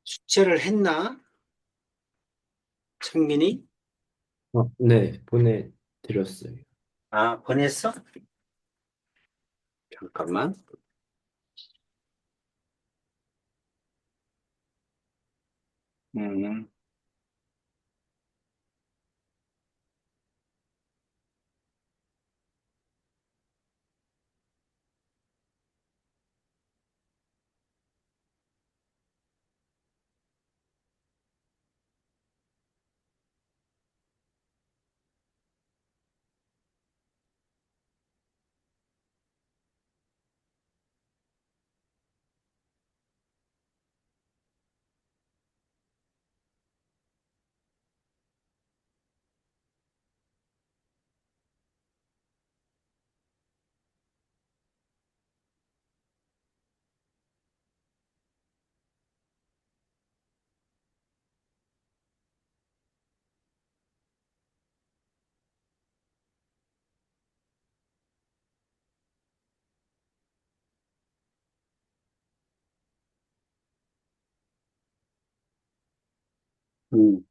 숙제를 했나? 창민이? 네, 보내드렸어요. 아, 보냈어? 잠깐만. 嗯 음,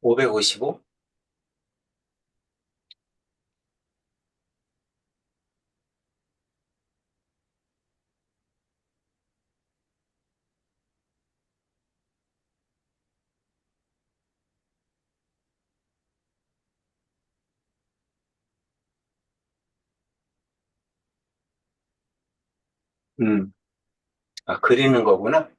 555? 음, 아, 그리는 거구나.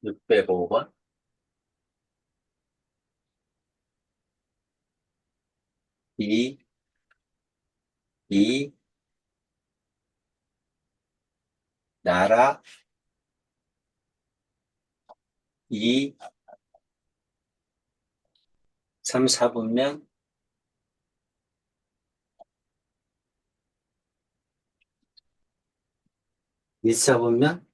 605번? 2, 2, 나라, 2, 3, 4분면, 1, 4분면,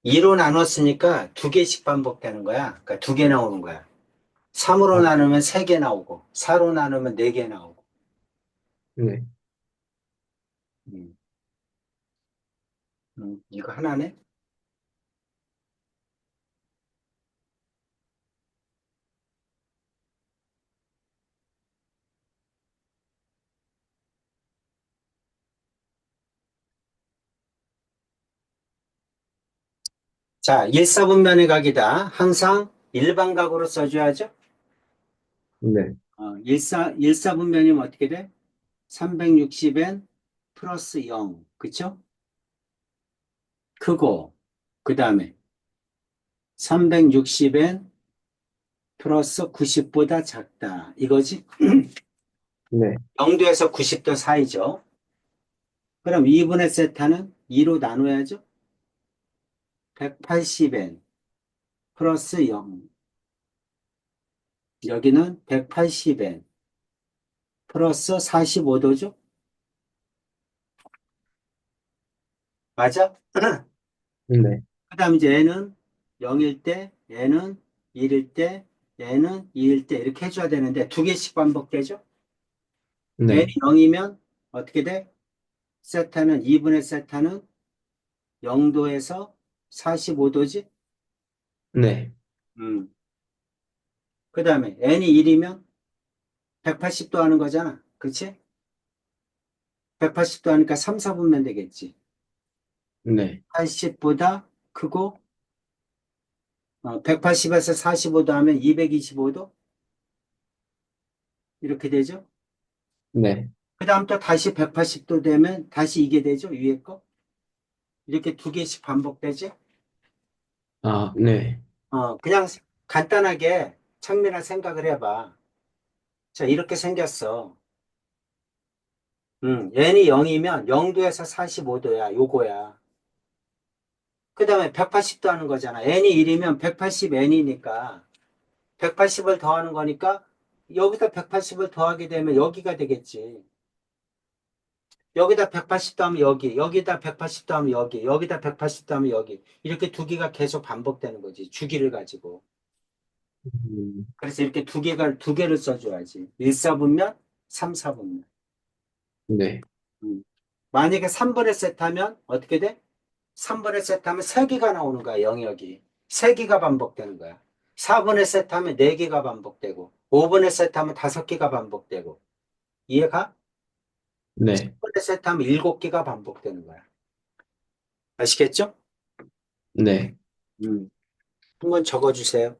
2로 나눴으니까 두 개씩 반복되는 거야. 그러니까 두 개 나오는 거야. 3으로 아, 나누면 세 개 나오고, 4로 나누면 네 개 나오고. 네, 음, 이거 하나네? 자, 1, 4분면의 각이다. 항상 일반각으로 써줘야죠. 네, 1사분면이면 어떻게 돼? 360n 플러스 0. 그쵸? 크고, 그 다음에 360n 플러스 90보다 작다. 이거지? 네, 0도에서 90도 사이죠. 그럼 2분의 세타는 2로 나눠야죠. 180n 플러스 0. 여기는 180n 플러스 45도죠. 맞아? 네, 그 다음 이제 n은 0일 때, n은 1일 때, n은 2일 때 이렇게 해줘야 되는데 두 개씩 반복되죠? n이 네, 0이면 어떻게 돼? 세타는 2분의 세타는 0도에서 45도지? 네, 음. 그 다음에 n이 1이면 180도 하는 거잖아. 그치? 180도 하니까 3, 4분면 되겠지. 네, 80보다 크고 180에서 45도 하면 225도? 이렇게 되죠? 네. 그 다음 또 다시 180도 되면 다시 이게 되죠? 위에 거? 이렇게 두 개씩 반복되지? 아, 네. 그냥 간단하게 창민아 생각을 해봐. 자, 이렇게 생겼어. n이 0이면 0도에서 45도야. 요거야. 그 다음에 180도 하는 거잖아. n이 1이면 180n이니까 180을 더하는 거니까 여기다 180을 더하게 되면 여기가 되겠지. 여기다 180도 하면 여기, 여기다 180도 하면 여기, 여기다 180도 하면 여기. 이렇게 두 개가 계속 반복되는 거지. 주기를 가지고. 음, 그래서 이렇게 두 개를 써줘야지. 1사분면, 3사분면. 네. 만약에 3번에 세트하면 어떻게 돼? 3번에 세트하면 3개가 나오는 거야, 영역이. 3개가 반복되는 거야. 4번에 세트하면 4개가 반복되고, 5번에 세트하면 5개가 반복되고. 이해가? 네. 10번에 세트하면 7개가 반복되는 거야. 아시겠죠? 네. 음. 한번 적어주세요.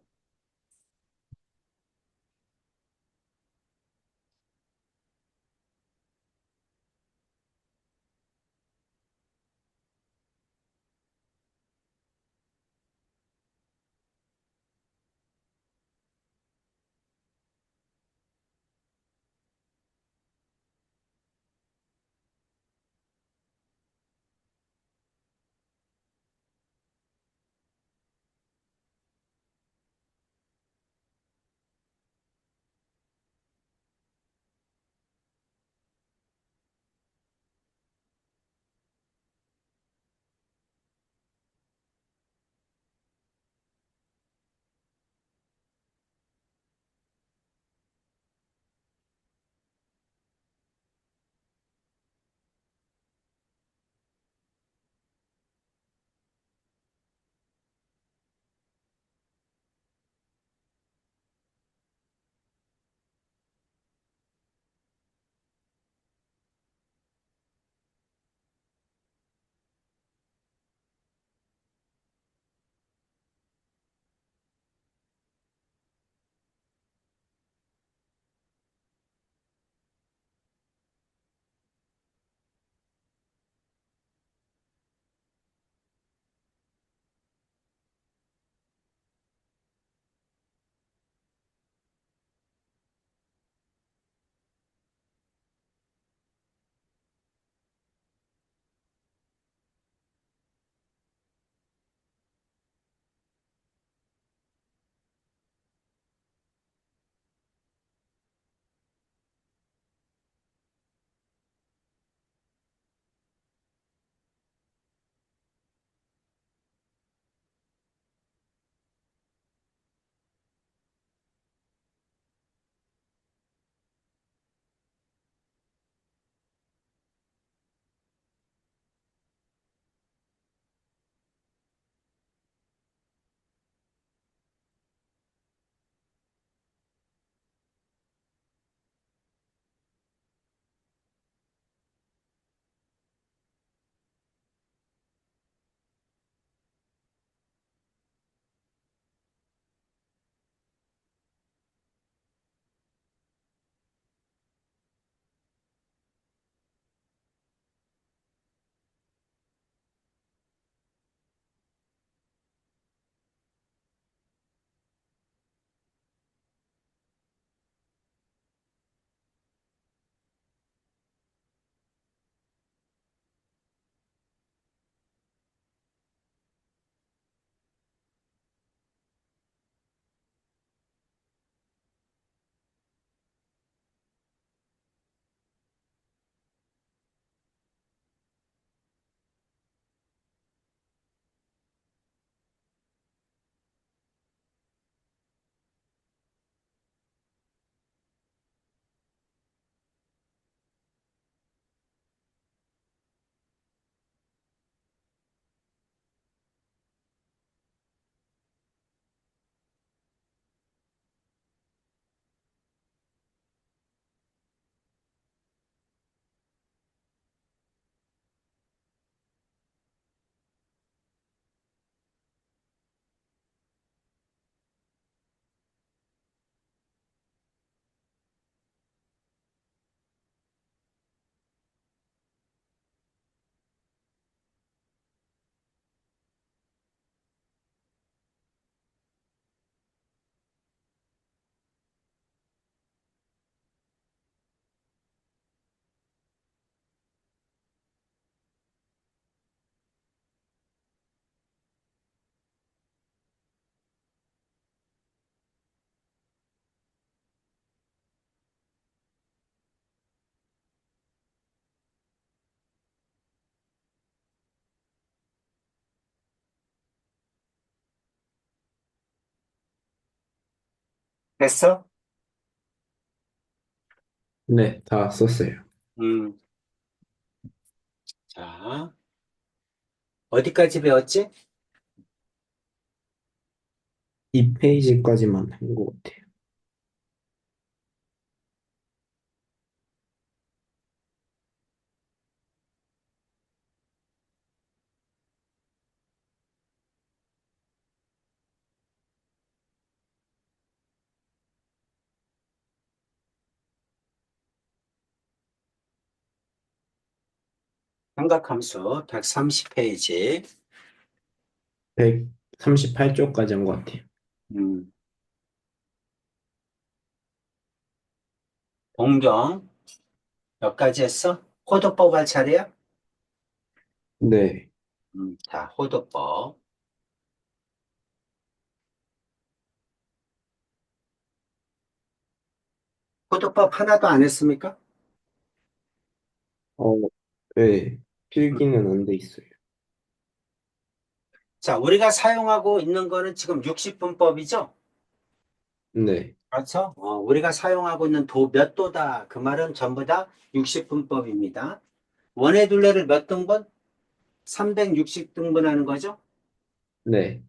됐어? 네, 다 썼어요. 음, 자, 어디까지 배웠지? 2페이지까지만 한 것 같아요. 삼각함수 130페이지. 138쪽까지 한 것 같아요. 음, 동경 몇 가지 했어? 호도법 할 차례야? 네, 자, 호도법. 호도법 하나도 안 했습니까? 어, 네, 음. 필기는 안 돼 있어요. 자, 우리가 사용하고 있는 거는 지금 60분법이죠? 네, 그렇죠? 우리가 사용하고 있는 도, 몇 도다. 그 말은 전부 다 60분법입니다. 원의 둘레를 몇 등분? 360등분 하는 거죠? 네,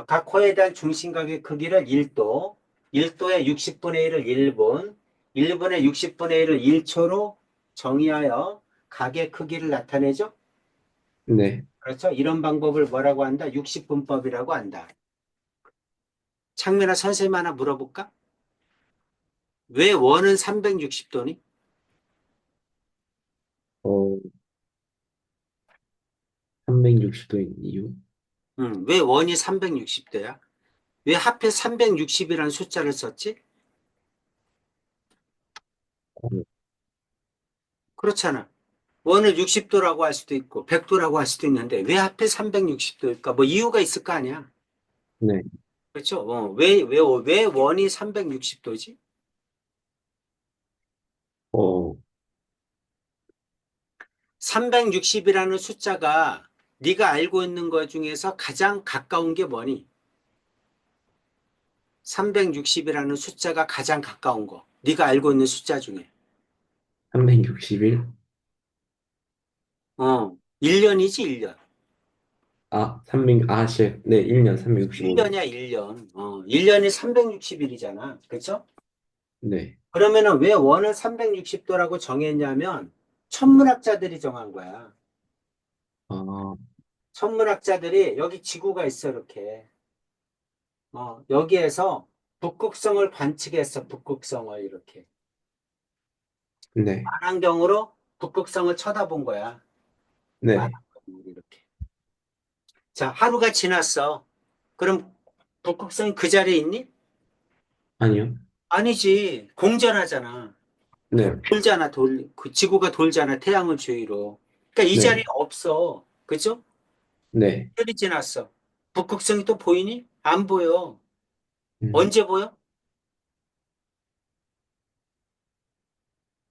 각 호에 대한 중심각의 크기를 1도, 1도의 60분의 1을 1분, 1분의 60분의 1을 1초로 정의하여 각의 크기를 나타내죠? 네. 그렇죠? 이런 방법을 뭐라고 한다? 60분법이라고 한다. 창민아 선생님 하나 물어볼까? 왜 원은 360도니? 360도인 이유? 왜 원이 360도야? 왜 하필 360이라는 숫자를 썼지? 어, 그렇잖아. 원을 60도라고 할 수도 있고 100도라고 할 수도 있는데 왜 하필 360도일까? 뭐 이유가 있을 거 아니야. 네, 그렇죠? 왜 원이 360도지? 어, 360이라는 숫자가 네가 알고 있는 것 중에서 가장 가까운 게 뭐니? 360이라는 숫자가 가장 가까운 거. 네가 알고 있는 숫자 중에. 360일? 1년이지, 1년. 네, 1년 365일. 1년이야, 1년. 1년이 360일이잖아. 그렇죠? 네, 그러면은 왜 원을 360도라고 정했냐면 천문학자들이 정한 거야. 아, 천문학자들이 여기 지구가 있어, 이렇게. 여기에서 북극성을 관측했어, 북극성을 이렇게. 네, 만안경으로 북극성을 쳐다본 거야. 네, 만안경으로 이렇게. 자, 하루가 지났어. 그럼 북극성이 그 자리에 있니? 아니요, 아니지. 공전하잖아. 네, 돌잖아, 그 지구가 돌잖아, 태양을 주위로. 그러니까 이 자리에 네, 없어. 그죠? 네, 별이 지났어. 북극성이 또 보이니? 안 보여. 음, 언제 보여?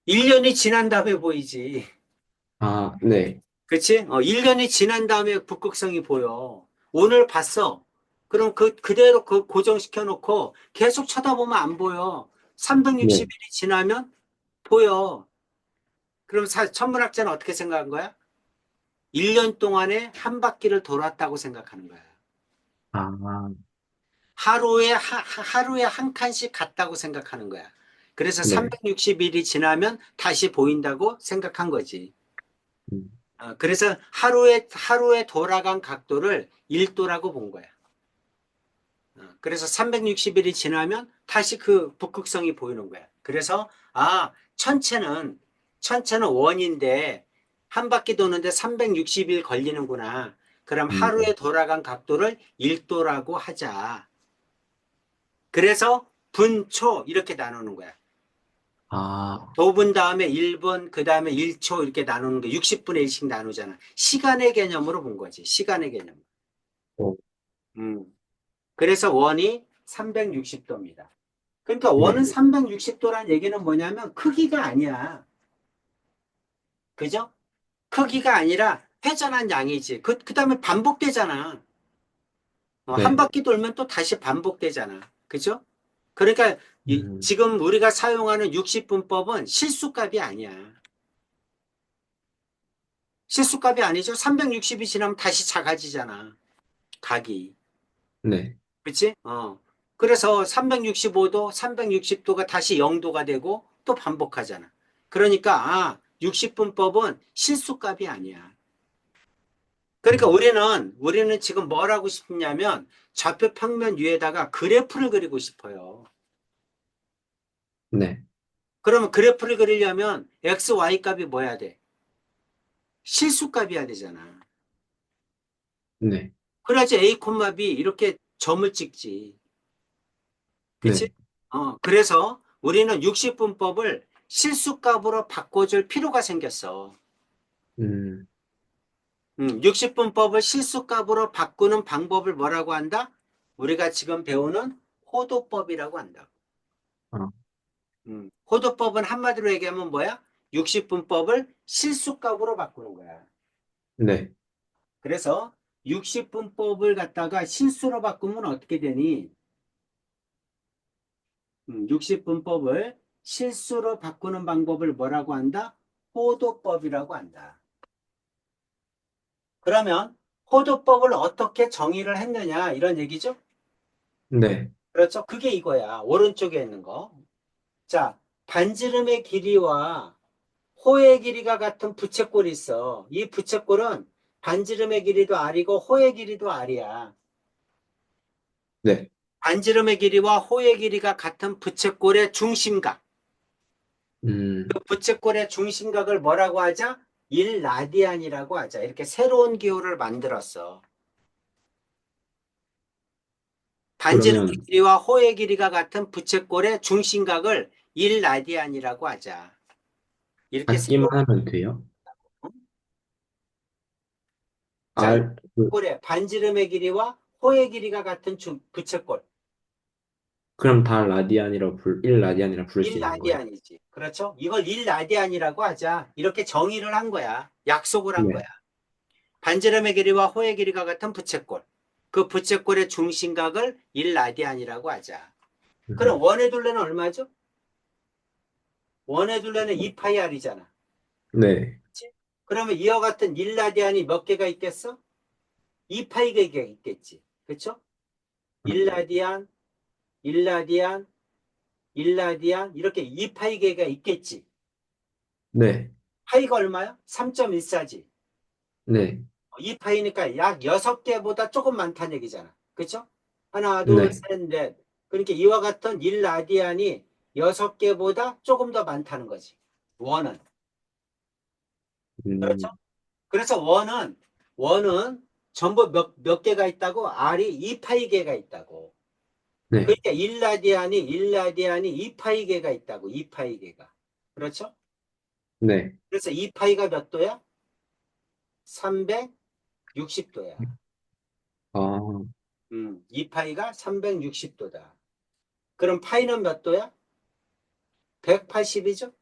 1년이 지난 다음에 보이지. 네, 그치? 1년이 지난 다음에 북극성이 보여. 오늘 봤어. 그럼 그대로 그 고정시켜 놓고 계속 쳐다보면 안 보여. 네, 360일이 지나면 보여. 그럼 천문학자는 어떻게 생각한 거야? 1년 동안에 한 바퀴를 돌았다고 생각하는 거야. 아, 하루에 한 칸씩 갔다고 생각하는 거야. 그래서 네, 360일이 지나면 다시 보인다고 생각한 거지. 음, 그래서 하루에 돌아간 각도를 1도라고 본 거야. 그래서 360일이 지나면 다시 그 북극성이 보이는 거야. 그래서, 천체는 원인데, 한 바퀴 도는데 360일 걸리는구나. 그럼 네, 하루에 돌아간 각도를 1도라고 하자. 그래서 분초 이렇게 나누는 거야. 아, 도분 다음에 1분, 그 다음에 1초 이렇게 나누는 거 60분의 1씩 나누잖아. 시간의 개념으로 본 거지. 시간의 개념. 어, 음. 그래서 원이 360도입니다. 그러니까 원은 네, 360도란 얘기는 뭐냐면 크기가 아니야. 그죠? 크기가 아니라 회전한 양이지. 그 다음에 반복되잖아. 한 네, 바퀴 돌면 또 다시 반복되잖아. 그죠? 그러니까 음, 지금 우리가 사용하는 60분법은 실수값이 아니야. 실수값이 아니죠. 360이 지나면 다시 작아지잖아. 각이. 네. 그치? 그래서 365도, 360도가 다시 0도가 되고 또 반복하잖아. 그러니까, 60분법은 실수값이 아니야. 그러니까 음, 우리는 지금 뭘 하고 싶냐면 좌표 평면 위에다가 그래프를 그리고 싶어요. 네. 그러면 그래프를 그리려면 x, y 값이 뭐야 돼? 실수값이어야 되잖아. 네. 그래야지 a, b 이렇게 점을 찍지. 그치? 네. 그래서 우리는 60분법을 실수값으로 바꿔줄 필요가 생겼어. 음, 60분법을 실수값으로 바꾸는 방법을 뭐라고 한다? 우리가 지금 배우는 호도법이라고 한다. 아, 호도법은 한마디로 얘기하면 뭐야? 60분법을 실수값으로 바꾸는 거야. 네. 그래서 60분법을 갖다가 실수로 바꾸면 어떻게 되니? 60분법을 실수로 바꾸는 방법을 뭐라고 한다? 호도법이라고 한다. 그러면 호도법을 어떻게 정의를 했느냐 이런 얘기죠? 네. 그렇죠? 그게 이거야. 오른쪽에 있는 거. 자, 반지름의 길이와 호의 길이가 같은 부채꼴이 있어. 이 부채꼴은 반지름의 길이도 R이고 호의 길이도 R이야. 네. 반지름의 길이와 호의 길이가 같은 부채꼴의 중심각. 음, 그 부채꼴의 중심각을 뭐라고 하자? 1라디안이라고 하자. 이렇게 새로운 기호를 만들었어. 반지름의 그러면 길이와 호의 길이가 같은 부채꼴의 중심각을 1라디안이라고 하자. 이렇게 같기만 새로운 하면 돼요? 자, 이 R, 그, 부채꼴의 반지름의 길이와 호의 길이가 같은 부채꼴. 그럼 다 라디안이라고 1라디안이라 부를 수 있는 거예요? 1라디안이지. 그렇죠? 이걸 1라디안이라고 하자. 이렇게 정의를 한 거야. 약속을 한 거야. 네. 반지름의 길이와 호의 길이가 같은 부채꼴. 그 부채꼴의 중심각을 1라디안이라고 하자. 그럼 음, 원의 둘레는 얼마죠? 원의 둘레는 2파이 r이잖아. 네. 그치? 그러면 이와 같은 1라디안이 몇 개가 있겠어? 2파이 개가 있겠지. 그렇죠? 1라디안, 1라디안, 1라디안 이렇게 2파이 개가 있겠지. 네. 파이가 얼마야? 3.14지. 네. 2파이니까 약 6개보다 조금 많다는 얘기잖아. 그렇죠? 하나, 둘, 네. 셋, 넷. 그러니까 이와 같은 1라디안이 6개보다 조금 더 많다는 거지. 원은. 그렇죠? 음, 그래서 원은 전부 몇 개가 있다고? R이 2파이 개가 있다고. 네. 그러니까 1라디안이 2파이 개가 있다고. 2파이 개가. 그렇죠? 네. 그래서 2파이가 몇 도야? 360도야. 아, 2파이가 360도다. 그럼 파이는 몇 도야? 180이죠?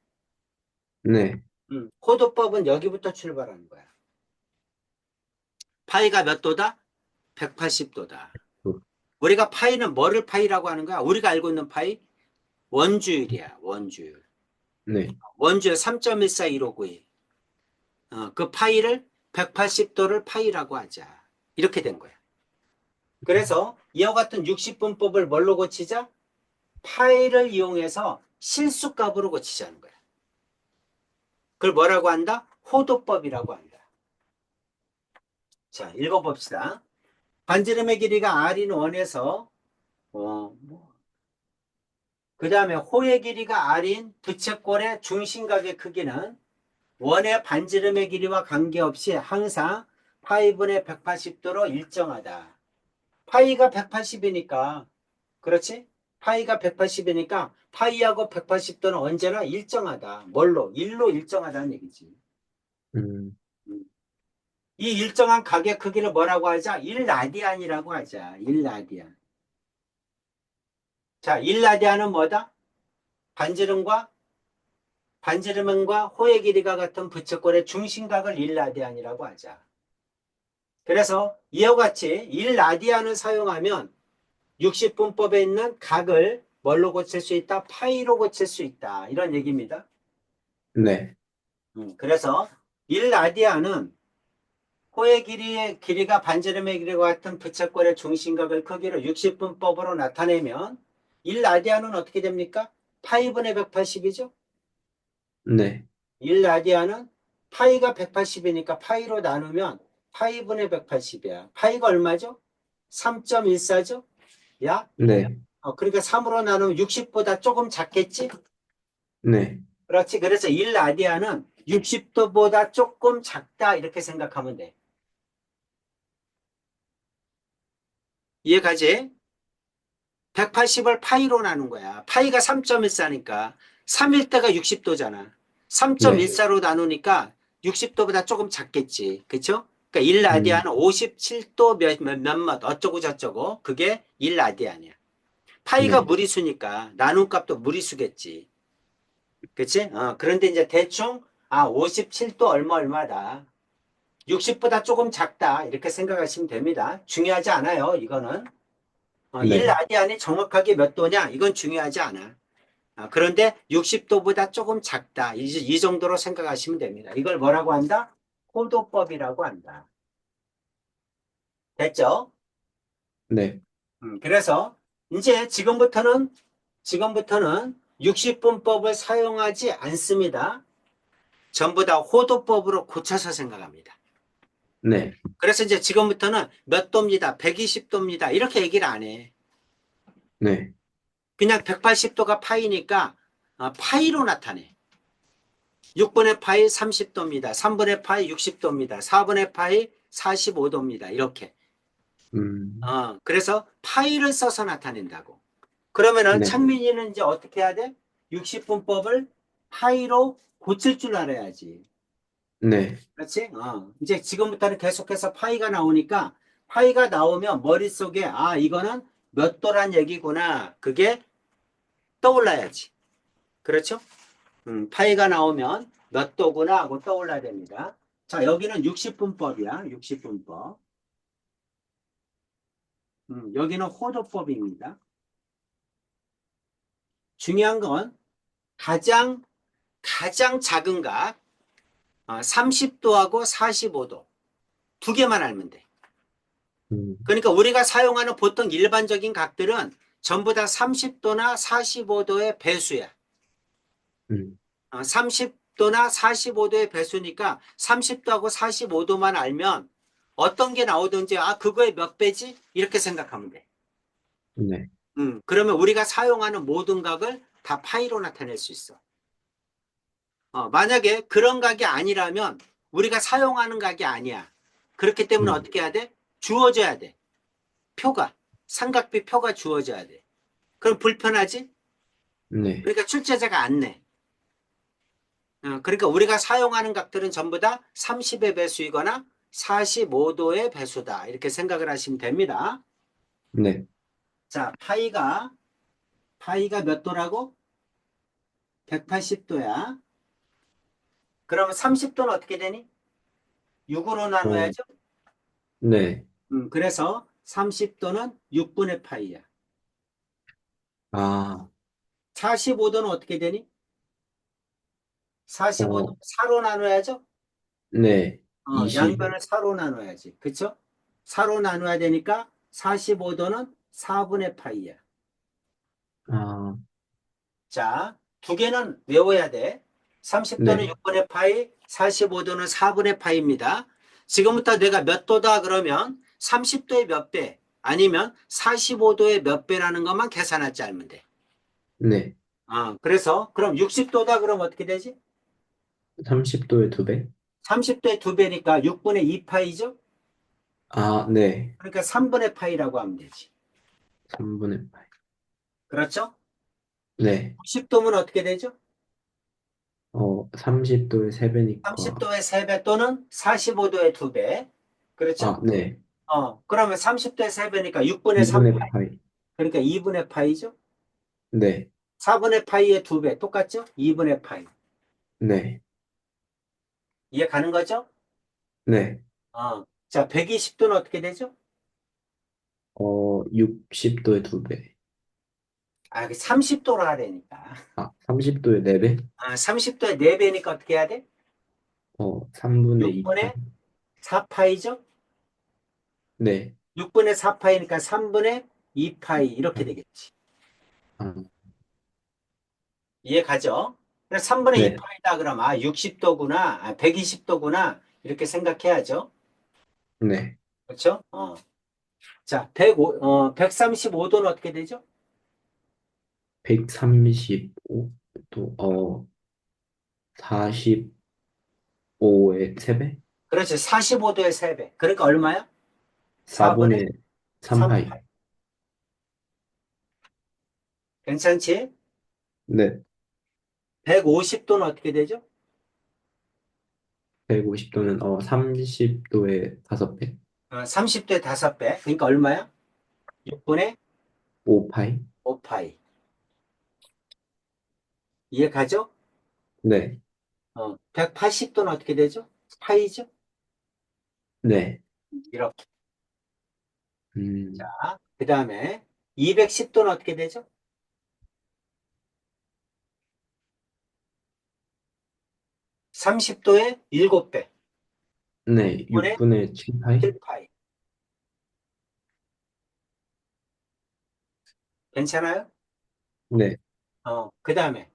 네. 호도법은 여기부터 출발하는 거야. 파이가 몇 도다? 180도다. 그, 우리가 파이는 뭐를 파이라고 하는 거야? 우리가 알고 있는 파이? 원주율이야, 원주율. 네. 원주율 3.14159이. 그 파이를 180도를 파이라고 하자. 이렇게 된 거야. 그래서 이와 같은 60분법을 뭘로 고치자? 파이를 이용해서 실수값으로 고치자는 거야. 그걸 뭐라고 한다? 호도법이라고 한다. 자, 읽어봅시다. 반지름의 길이가 R인 원에서 그 다음에 호의 길이가 R인 부채꼴의 중심각의 크기는 원의 반지름의 길이와 관계없이 항상 파이분의 180도로 일정하다. 파이가 180이니까 그렇지? 파이가 180이니까 파이하고 180도는 언제나 일정하다. 뭘로? 1로 일정하다는 얘기지. 음, 음. 이 일정한 각의 크기를 뭐라고 하자? 1라디안이라고 하자. 1라디안. 자, 1라디안은 뭐다? 반지름과 반지름과 호의 길이가 같은 부채꼴의 중심각을 1라디안이라고 하자. 그래서 이와 같이 1라디안을 사용하면 60분법에 있는 각을 뭘로 고칠 수 있다? 파이로 고칠 수 있다. 이런 얘기입니다. 네. 그래서 1라디안은 코의 길이가 반지름의 길이와 같은 부채꼴의 중심각을 크기로 60분법으로 나타내면 1라디안은 어떻게 됩니까? 파이분의 180이죠? 네. 1라디안은 파이가 180이니까 파이로 나누면 파이분의 180이야. 파이가 얼마죠? 3.14죠? 야? 네. 그러니까 3으로 나누면 60보다 조금 작겠지? 네. 그렇지. 그래서 1라디안은 60도보다 조금 작다. 이렇게 생각하면 돼. 이해가지? 180을 파이로 나눈 거야. 파이가 3.14니까 3일 때가 60도잖아. 네. 3.14로 나누니까 60도보다 조금 작겠지. 그쵸? 그러니까 1라디안은 음, 57도 몇몇 어쩌고 저쩌고 그게 1라디안이야. 파이가 네. 무리수니까 나눈 값도 무리수겠지. 그치? 그런데 이제 대충 57도 얼마 얼마다. 60보다 조금 작다. 이렇게 생각하시면 됩니다. 중요하지 않아요. 이거는. 1 네. 라디안이 정확하게 몇 도냐? 이건 중요하지 않아. 그런데 60도보다 조금 작다. 이 정도로 생각하시면 됩니다. 이걸 뭐라고 한다? 호도법이라고 한다. 됐죠? 네. 그래서 이제 지금부터는 60분법을 사용하지 않습니다. 전부 다 호도법으로 고쳐서 생각합니다. 네. 그래서 이제 지금부터는 몇 도입니다. 120도입니다. 이렇게 얘기를 안 해. 네. 그냥 180도가 파이니까 파이로 나타내. 6분의 파이 30도입니다. 3분의 파이 60도입니다. 4분의 파이 45도입니다. 이렇게. 음, 그래서 파이를 써서 나타낸다고. 그러면은 네. 창민이는 이제 어떻게 해야 돼? 60분법을 파이로 고칠 줄 알아야지. 네. 그렇지? 이제 지금부터는 계속해서 파이가 나오니까 파이가 나오면 머릿속에 이거는 몇 도란 얘기구나. 그게 떠올라야지. 그렇죠? 파이가 나오면 몇 도구나 하고 떠올라야 됩니다. 자, 여기는 60분법이야. 60분법. 여기는 호도법입니다. 중요한 건 가장 작은 각 30도하고 45도 두 개만 알면 돼. 음, 그러니까 우리가 사용하는 보통 일반적인 각들은 전부 다 30도나 45도의 배수야. 음, 30도나 45도의 배수니까 30도하고 45도만 알면 어떤 게 나오든지 그거의 몇 배지? 이렇게 생각하면 돼. 네. 그러면 우리가 사용하는 모든 각을 다 파이로 나타낼 수 있어. 만약에 그런 각이 아니라면 우리가 사용하는 각이 아니야. 그렇기 때문에 음, 어떻게 해야 돼? 주어져야 돼. 표가. 삼각비 표가 주어져야 돼. 그럼 불편하지? 네. 그러니까 출제자가 안 내. 그러니까 우리가 사용하는 각들은 전부 다 30의 배수이거나 45도의 배수다. 이렇게 생각을 하시면 됩니다. 네. 자, 파이가 몇 도라고? 180도야. 그러면 30도는 어떻게 되니? 6으로 어, 나눠야죠. 네. 그래서 30도는 6분의 파이야. 아, 45도는 어떻게 되니? 45도 어, 4로 나눠야죠. 네. 20. 양변을 4로 나눠야지. 그쵸? 4로 나눠야 되니까 45도는 4분의 파이야. 아, 자, 두 개는 외워야 돼. 30도는 네. 6분의 파이, 45도는 4분의 파이입니다. 지금부터 내가 몇 도다 그러면 30도의 몇 배, 아니면 45도의 몇 배라는 것만 계산할 줄 알면 돼. 네. 그래서 그럼 60도다 그러면 어떻게 되지? 30도에 2배? 30도의 두 배니까 6분의 2 파이죠? 아, 네. 그러니까 3분의 파이라고 하면 되지. 3분의 8. 그렇죠? 네. 90도면 어떻게 되죠? 30도에 3배니까. 30도의 3배 또는 45도의 2배. 그렇죠? 아, 네. 그러면 30도의 3배니까 6분의 3 2분의 파이. 8. 그러니까 2분의 파이죠? 네. 4분의 파이의 2배. 똑같죠? 2분의 파이. 네. 이해 가는 거죠? 네. 자, 120도는 어떻게 되죠? 60도에 2배. 아, 30도로 하라니까. 아, 30도에 4배? 30도에 4배니까 어떻게 해야 돼? 3분의 2파이? 6분의 4파이죠? 네. 6분의 4파이니까 3분의 2파이 이렇게 되겠지. 아, 이해 가죠? 그래서 3분의 네. 2파이다 그러면 60도구나, 120도구나 이렇게 생각해야죠. 네. 그렇죠? 자, 135도는 어떻게 되죠? 135도, 45의 3배? 그렇지. 45도의 3배. 그러니까 얼마야? 4분의 4분의 3파이. 3파이. 괜찮지? 네. 150도는 어떻게 되죠? 150도는 30도의 5배? 30도의 5배. 그러니까 얼마야? 6분의 5파이? 5파이. 이해 가죠? 네. 180도는 어떻게 되죠? 파이죠? 네. 이렇게. 음, 자, 그 다음에 210도는 어떻게 되죠? 30도의 7배. 네. 6분의 6분의 7파이? 7파이. 괜찮아요? 네. 그 다음에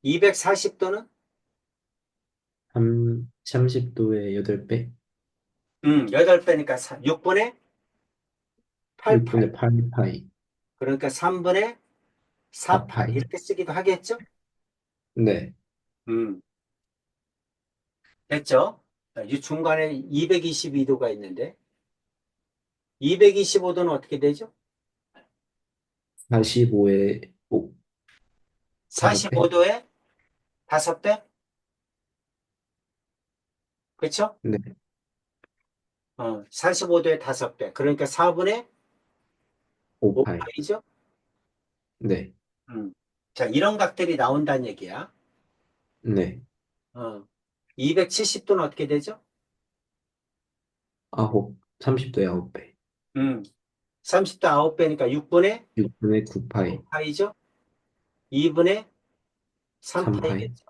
240도는 30도의 8배? 8배니까 6분의 8파이. 6분의 8파이? 그러니까 3분의 4파이. 4파이? 이렇게 쓰기도 하겠죠? 네. 음, 됐죠? 자, 이 중간에 222도가 있는데 225도는 어떻게 되죠? 45의 5배? 45도에 5배? 그렇죠? 네. 45도에 5배. 그러니까 4분의 5파이? 5파이죠? 네. 자, 이런 각들이 나온다는 얘기야. 네. 270도는 어떻게 되죠? 30도의 9배. 음, 30도 9배니까 6분의 6분의 9파이? 5파이죠? 2분의 3파이? 3파이겠죠?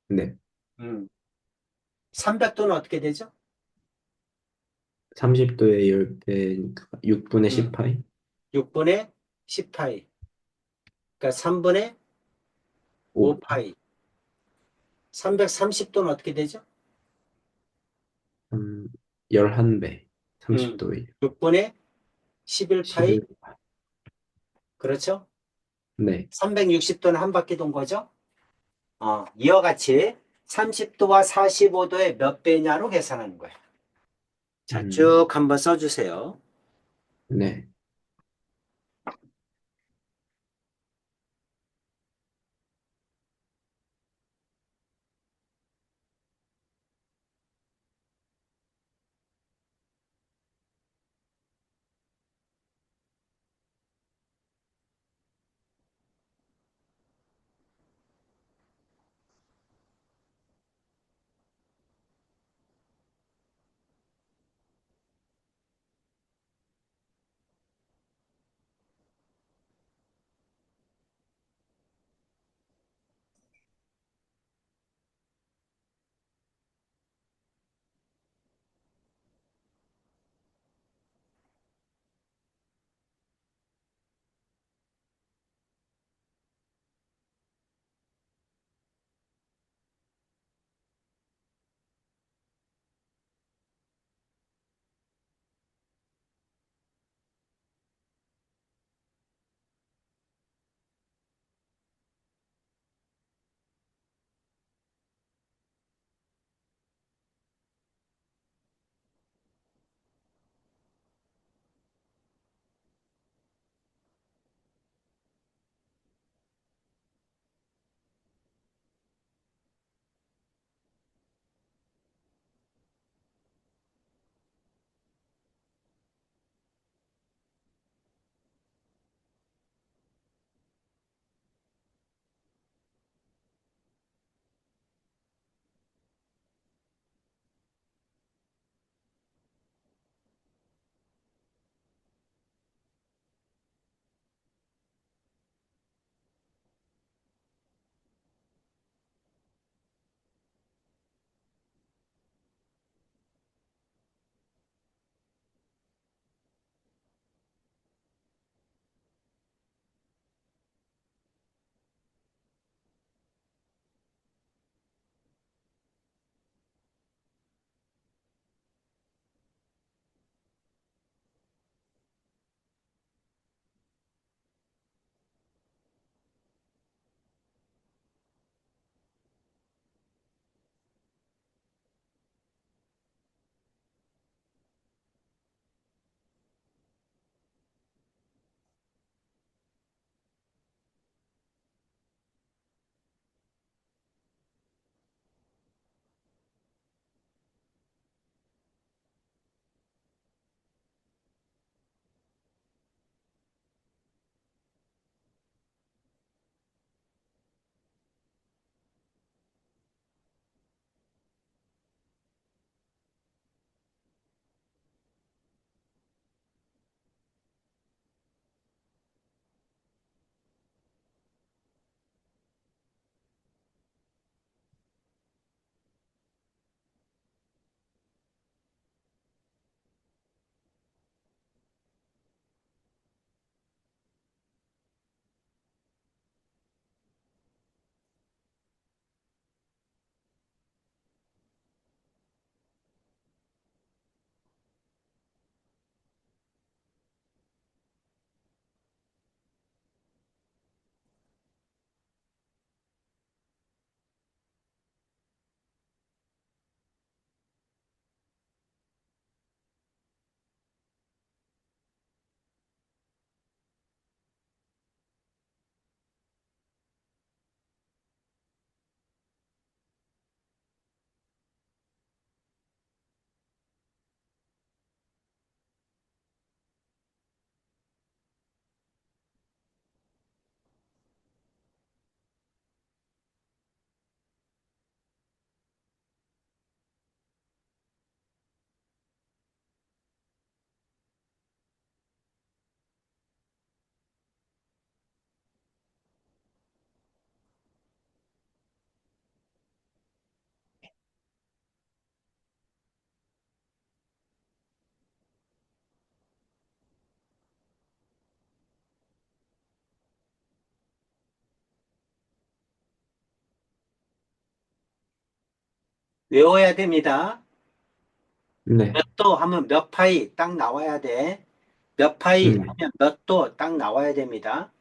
네. 300도는 어떻게 되죠? 30도의 10배니까 6분의 음, 10파이? 6분의 10파이. 그러니까 3분의 5파이? 5파이. 330도는 어떻게 되죠? 11배. 음, 30도의 6분의 11파이. 11파이? 그렇죠? 네. 360도는 한 바퀴 돈 거죠? 이와 같이 30도와 45도의 몇 배냐로 계산하는 거예요. 자, 음, 쭉 한번 써주세요. 네. 외워야 됩니다. 네. 몇 도 하면 몇 파이 딱 나와야 돼. 몇 파이 네. 하면 몇 도 딱 나와야 됩니다.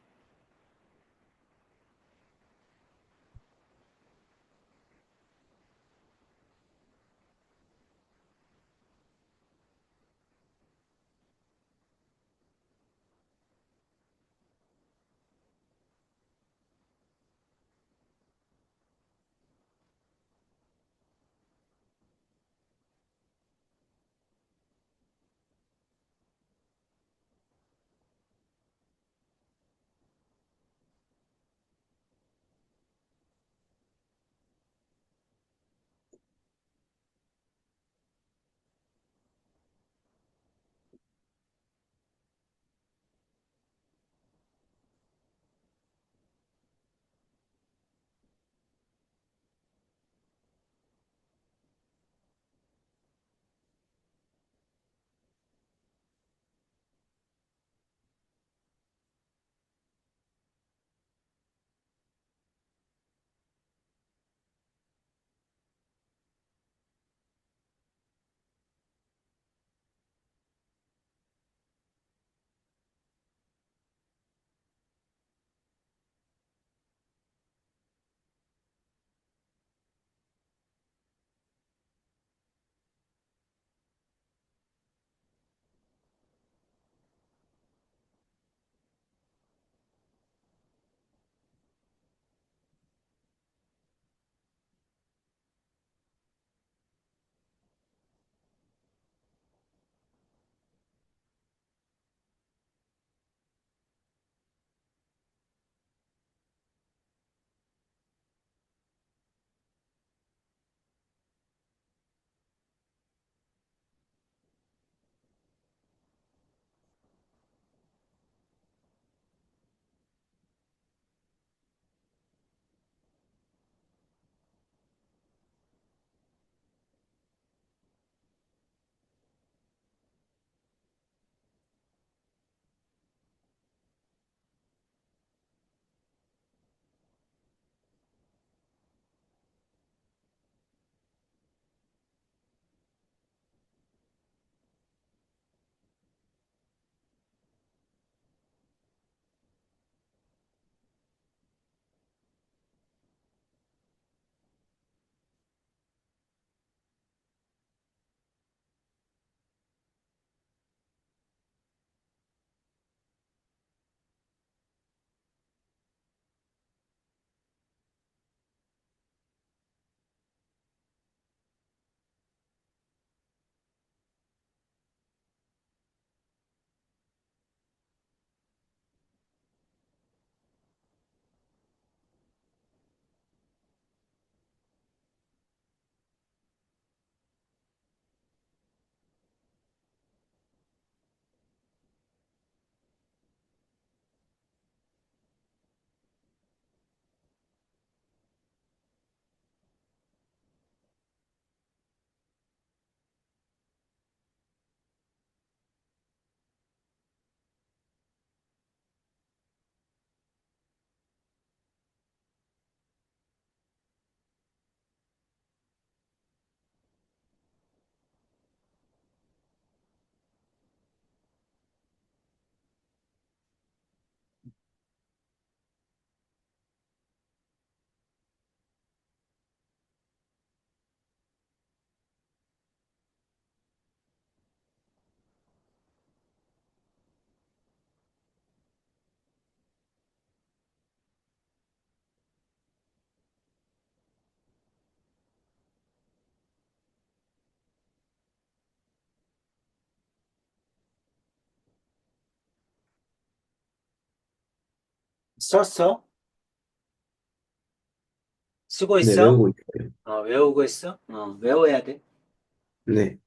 썼어? 쓰고 네, 있어? 외우고 있어요. 외우고 있어? 외워야 돼. 네.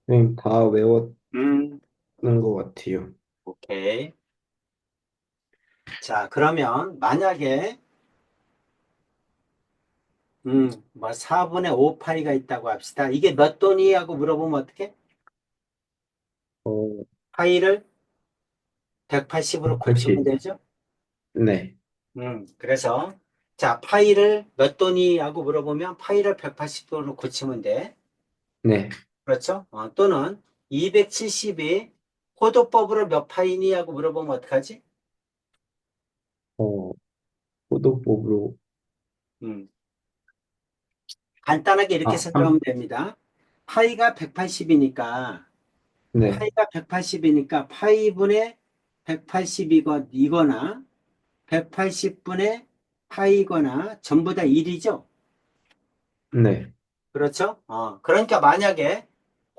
그냥 다 외웠는 음, 것 같아요. 오케이. 자, 그러면 만약에 뭐 4분의 5 파이가 있다고 합시다. 이게 몇 돈이? 하고 물어보면 어떻게? 어, 파이를 180으로 고치면 80. 되죠? 네, 그래서 자, 파이를 몇 돈이? 하고 물어보면 파이를 180도로 고치면 돼. 네. 그렇죠? 또는 270이 호도법으로 몇 파이니? 하고 물어보면 어떡하지? 어, 포도법으로, 음, 간단하게 이렇게 아, 생각하면 됩니다. 파이가 180이니까 네, 파이가 180이니까 파이분의 180이거나 180분의 파이거나 전부 다 1이죠. 네, 그렇죠? 그러니까 만약에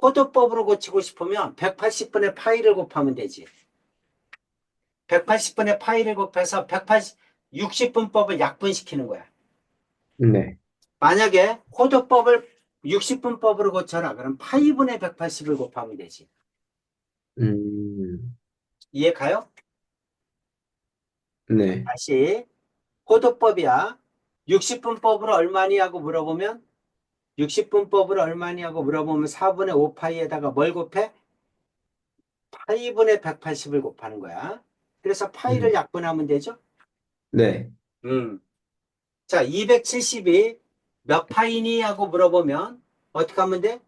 호도법으로 고치고 싶으면 180분의 파이를 곱하면 되지. 180분의 파이를 곱해서 60분법을 약분시키는 거야. 네. 만약에 호도법을 60분법으로 고쳐라. 그럼 파이분의 180을 곱하면 되지. 음, 이해 가요? 네, 다시 호도법이야. 60분법으로 얼마니? 하고 물어보면 60분법으로 얼마니? 하고 물어보면 4분의 5파이에다가 뭘 곱해? 파이분의 180을 곱하는 거야. 그래서 파이를 음, 약분하면 되죠? 네, 음. 자, 270이 몇 파이니? 하고 물어보면 어떻게 하면 돼?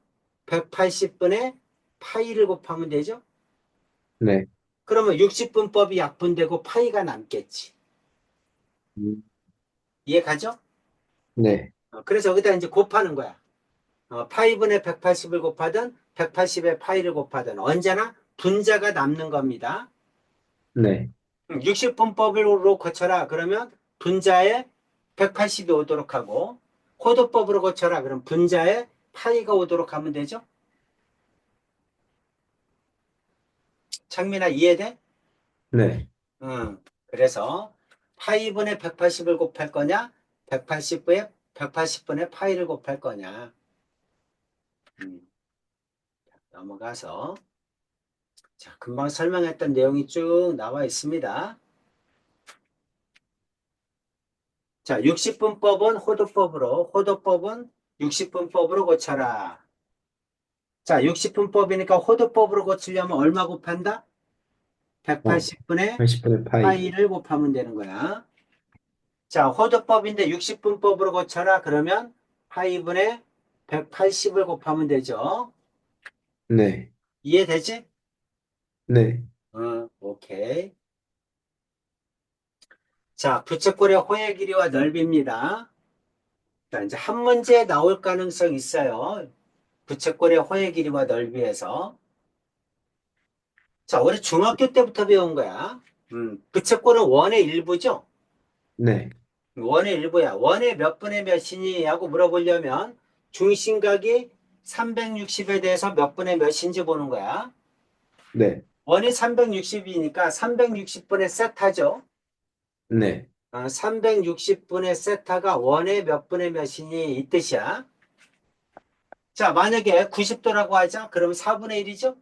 180분의 파이를 곱하면 되죠? 네, 그러면 60분법이 약분되고 파이가 남겠지. 음, 이해 가죠? 네, 그래서 여기다 이제 곱하는 거야. 파이분의 180을 곱하든 180의 파이를 곱하든 언제나 분자가 남는 겁니다. 네, 60분법으로 고쳐라. 그러면 분자에 180이 오도록 하고 코드법으로 고쳐라. 그럼 분자에 파이가 오도록 하면 되죠. 창민아 이해돼? 네. 그래서 파이분의 180을 곱할 거냐? 180분의 파이를 곱할 거냐? 음, 넘어가서 자, 금방 설명했던 내용이 쭉 나와 있습니다. 자, 60분법은 호도법으로, 호도법은 60분법으로 고쳐라. 자, 60분법이니까 호도법으로 고치려면 얼마 곱한다? 어, 180분의 80분의 파이. 파이를 곱하면 되는 거야. 자, 호도법인데 60분법으로 고쳐라. 그러면 파이분의 180을 곱하면 되죠. 네, 이해되지? 네, 오케이. 자, 부채꼴의 호의 길이와 넓이입니다. 자, 이제 한 문제 나올 가능성이 있어요. 부채꼴의 호의 길이와 넓이에서. 자, 우리 중학교 때부터 배운 거야. 부채꼴은 원의 일부죠? 네, 원의 일부야. 원의 몇 분의 몇이니? 하고 물어보려면 중심각이 360에 대해서 몇 분의 몇인지 보는 거야. 네, 원이 360이니까 360분의 세타죠. 네, 360분의 세타가 원의 몇 분의 몇이니? 이 뜻이야. 자, 만약에 90도라고 하자. 그럼 4분의 1이죠?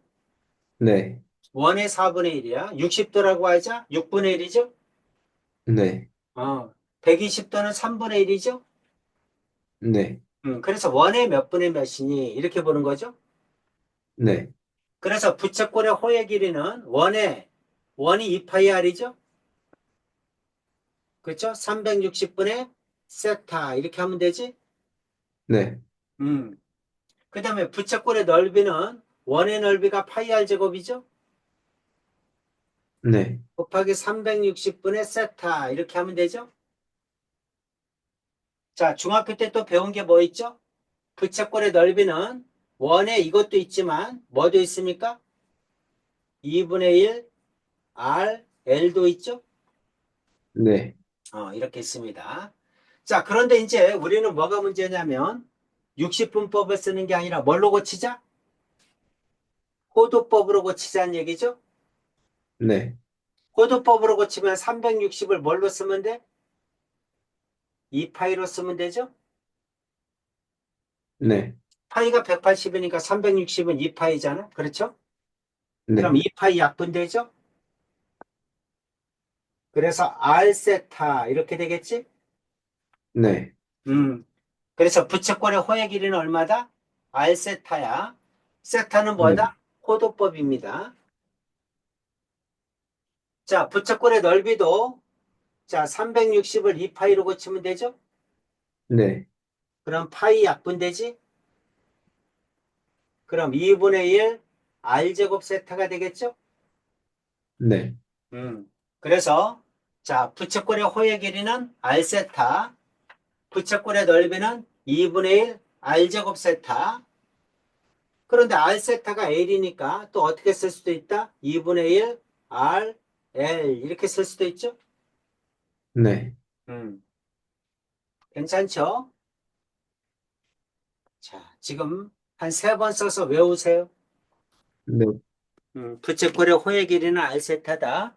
네, 원의 4분의 1이야. 60도라고 하자. 6분의 1이죠? 네, 120도는 3분의 1이죠? 네, 그래서 원의 몇 분의 몇이니? 이렇게 보는 거죠. 네, 그래서 부채꼴의 호의 길이는 원이 2파이알이죠? 그렇죠? 360분의 세타 이렇게 하면 되지? 네, 음. 그 다음에 부채꼴의 넓이는 원의 넓이가 파이알 제곱이죠? 네, 곱하기 360분의 세타 이렇게 하면 되죠? 자, 중학교 때 또 배운 게 뭐 있죠? 부채꼴의 넓이는 원에 이것도 있지만 뭐도 있습니까? 2분의 1 R L도 있죠? 네, 이렇게 있습니다. 자, 그런데 이제 우리는 뭐가 문제냐면 60분법을 쓰는 게 아니라 뭘로 고치자? 호도법으로 고치자는 얘기죠? 네, 호도법으로 고치면 360을 뭘로 쓰면 돼? 2파이로 쓰면 되죠? 네, 파이가 180이니까 360은 2파이잖아. 그렇죠? 그럼 네, 2파이 약분되죠? 그래서 R 세타 이렇게 되겠지? 네, 음. 그래서 부채꼴의 호의 길이는 얼마다? R 세타야. 세타는 네, 뭐다? 호도법입니다. 자, 부채꼴의 넓이도 자, 360을 2파이로 고치면 되죠? 네, 그럼 파이 약분되지? 그럼 2분의 1 R제곱 세타가 되겠죠? 네, 그래서 자, 부채꼴의 호의 길이는 R 세타, 부채꼴의 넓이는 2분의 1 R제곱 세타. 그런데 R 세타가 L이니까 또 어떻게 쓸 수도 있다? 2분의 1 R, L 이렇게 쓸 수도 있죠? 네, 음, 괜찮죠? 자, 지금 한 세 번 써서 외우세요. 네. 부채꼴의 호의 길이는 R 세타다.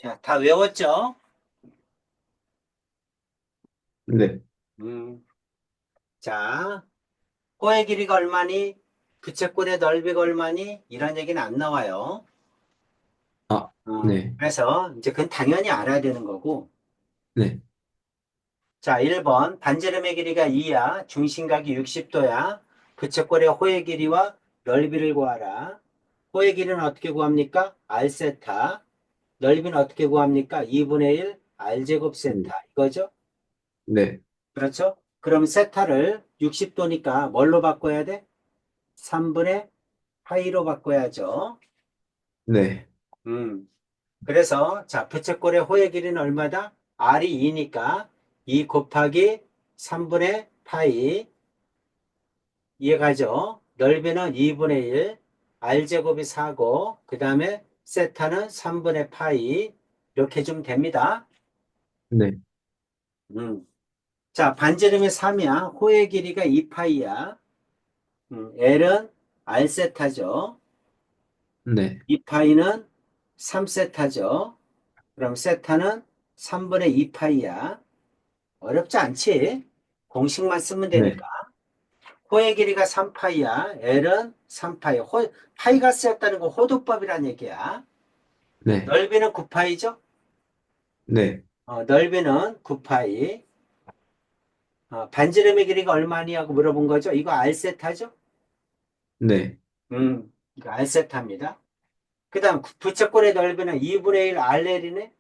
자, 다 외웠죠? 네. 음. 자, 호의 길이가 얼마니? 부채꼴의 넓이가 얼마니? 이런 얘기는 안 나와요. 아, 네. 그래서 이제 그건 당연히 알아야 되는 거고. 네. 자, 1번. 반지름의 길이가 2야. 중심각이 60도야. 부채꼴의 호의 길이와 넓이를 구하라. 호의 길이는 어떻게 구합니까? R세타. 넓이는 어떻게 구합니까? 2분의 1 R제곱 세타. 이거죠? 네. 그렇죠? 그럼 세타를 60도니까 뭘로 바꿔야 돼? 3분의 파이로 바꿔야죠. 네. 음. 그래서 자, 부채꼴의 호의 길이는 얼마다? R이 2니까 2 곱하기 3분의 파이 이해가죠? 넓이는 2분의 1 R제곱이 4고 그 다음에 세타는 3분의 파이 이렇게 주면 됩니다. 네. 음. 자, 반지름이 3이야. 호의 길이가 2파이야. L은 R세타죠. 네. 2파이는 3세타죠. 그럼 세타는 3분의 2파이야. 어렵지 않지? 공식만 쓰면 되니까. 네. 호의 길이가 3파이야. L은 3파이. 파이가 쓰였다는 건 호도법이란 얘기야. 네. 넓이는 9파이죠? 네. 넓이는 9파이. 반지름의 길이가 얼마니 하고 물어본 거죠? 이거 R세타죠? 네. 이거 R세타입니다. 그 다음 부채꼴의 넓이는 2분의 1 RL이네?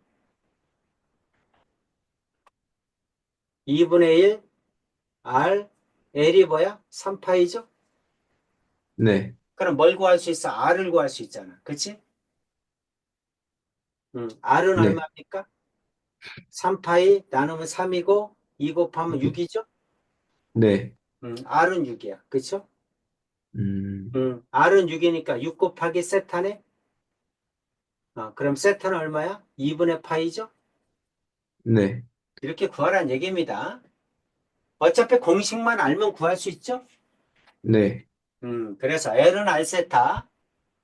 2분의 1 R, L이 뭐야? 3파이죠? 네. 그럼 뭘 구할 수 있어? R을 구할 수 있잖아. 그치? R은 네. 얼마입니까? 3파이 나누면 3이고 2 곱하면 6이죠? 네. R은 6이야. 그쵸? 음, R은 6이니까 6 곱하기 세타네? 그럼 세타는 얼마야? 2분의 파이죠? 네. 이렇게 구하라는 얘기입니다. 어차피 공식만 알면 구할 수 있죠? 네. 그래서 L은 R세타,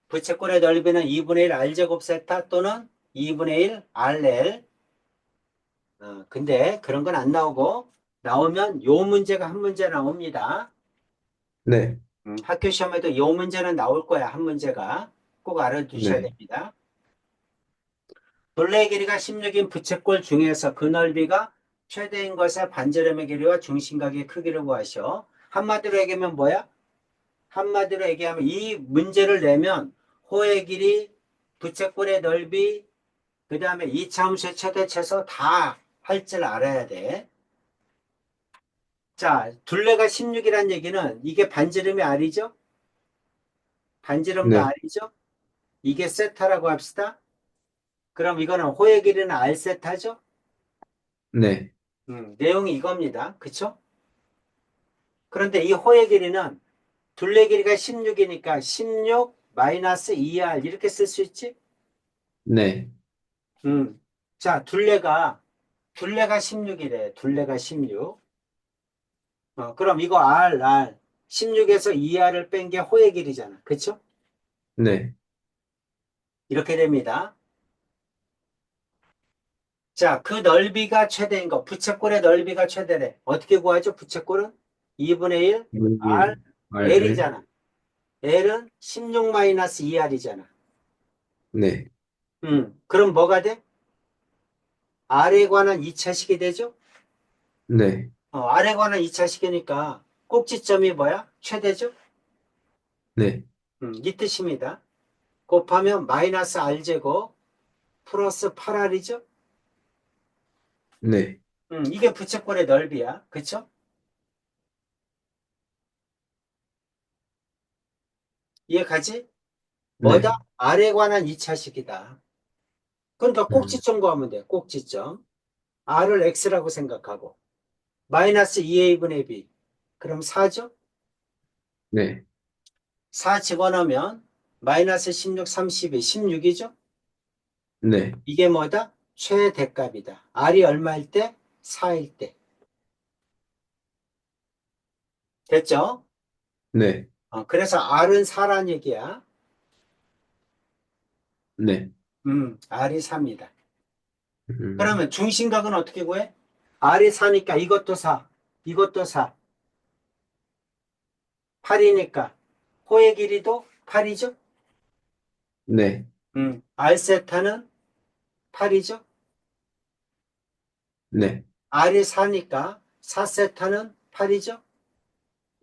부채꼴의 넓이는 2분의 1 R제곱 세타 또는 2분의 1 RL. 근데 그런 건 안 나오고, 나오면 요 문제가 한 문제 나옵니다. 네. 학교 시험에도 요 문제는 나올 거야, 한 문제가. 꼭 알아두셔야 네. 됩니다. 둘레의 길이가 16인 부채꼴 중에서 그 넓이가 최대인 것의 반지름의 길이와 중심각의 크기를 구하시오. 한마디로 얘기하면 뭐야? 한마디로 얘기하면 이 문제를 내면 호의 길이, 부채꼴의 넓이, 그 다음에 이차함수의 최대 최소 다 할 줄 알아야 돼. 자, 둘레가 16이란 얘기는 이게 반지름이 R이죠? 반지름도 네. R이죠? 이게 세타라고 합시다. 그럼 이거는 호의 길이는 R세타죠? 네. 내용이 이겁니다. 그쵸? 그런데 이 호의 길이는 둘레 길이가 16이니까 16 마이너스 2R 이렇게 쓸 수 있지? 네. 자, 둘레가 16이래. 둘레가 16. 그럼 이거 R. 16에서 2R을 뺀 게 호의 길이잖아. 그쵸? 네. 이렇게 됩니다. 자, 그 넓이가 최대인 거. 부채꼴의 넓이가 최대래. 어떻게 구하죠? 부채꼴은 2분의 1 R, 문일 R을. L이잖아. L은 16 마이너스 2R이잖아. 네. 그럼 뭐가 돼? R에 관한 2차식이 되죠? 네. R에 관한 2차식이니까 꼭지점이 뭐야? 최대죠? 네. 이 뜻입니다. 곱하면 마이너스 R제곱 플러스 8R이죠? 네. 이게 부채꼴의 넓이야. 그쵸? 이해가지? 뭐다? 네. R에 관한 2차식이다. 그러니까 음, 꼭지점 구하면 돼. 꼭지점. R을 X라고 생각하고. 마이너스 2A분의 B. 그럼 4죠? 네. 4 집어넣으면 마이너스 16, 32, 16이죠? 네. 이게 뭐다? 최대값이다. R이 얼마일 때? 4일 때. 됐죠? 네. 그래서 R은 4란 얘기야. 네. R이 4입니다. 음, 그러면 중심각은 어떻게 구해? R이 4니까 이것도 4, 이것도 4. 8이니까 호의 길이도 8이죠? 네, R세타는 8이죠? 네, R이 4니까 4세타는 8이죠?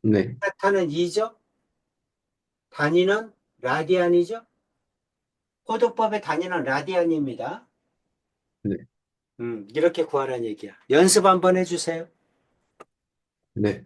네, 세타는 2죠? 단위는 라디안이죠? 호도법의 단위는 라디안입니다. 네, 이렇게 구하라는 얘기야. 연습 한번 해주세요. 네.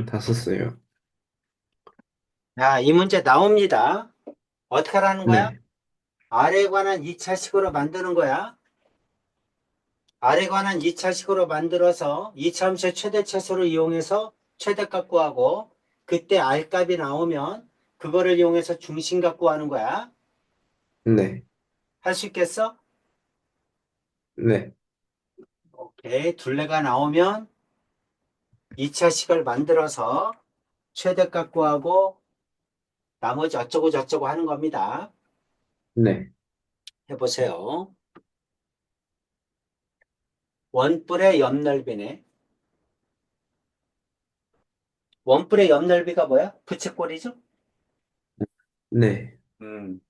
다 썼어요. 자, 이 문제 나옵니다. 어떻게 하라는 거야? 네, 아래에 관한 2차식으로 만드는 거야. 아래 관한 2차식으로 만들어서 2차함수의 최대차수를 이용해서 최대값 구하고 그때 R값이 나오면 그거를 이용해서 중심값 구하는 거야. 네, 할 수 있겠어? 네, 오케이. 둘레가 나오면 2차식을 만들어서 최대값 구하고 나머지 어쩌고 저쩌고 하는 겁니다. 네, 해보세요. 원뿔의 옆넓이네. 원뿔의 옆넓이가 뭐야? 부채꼴이죠? 네, 음.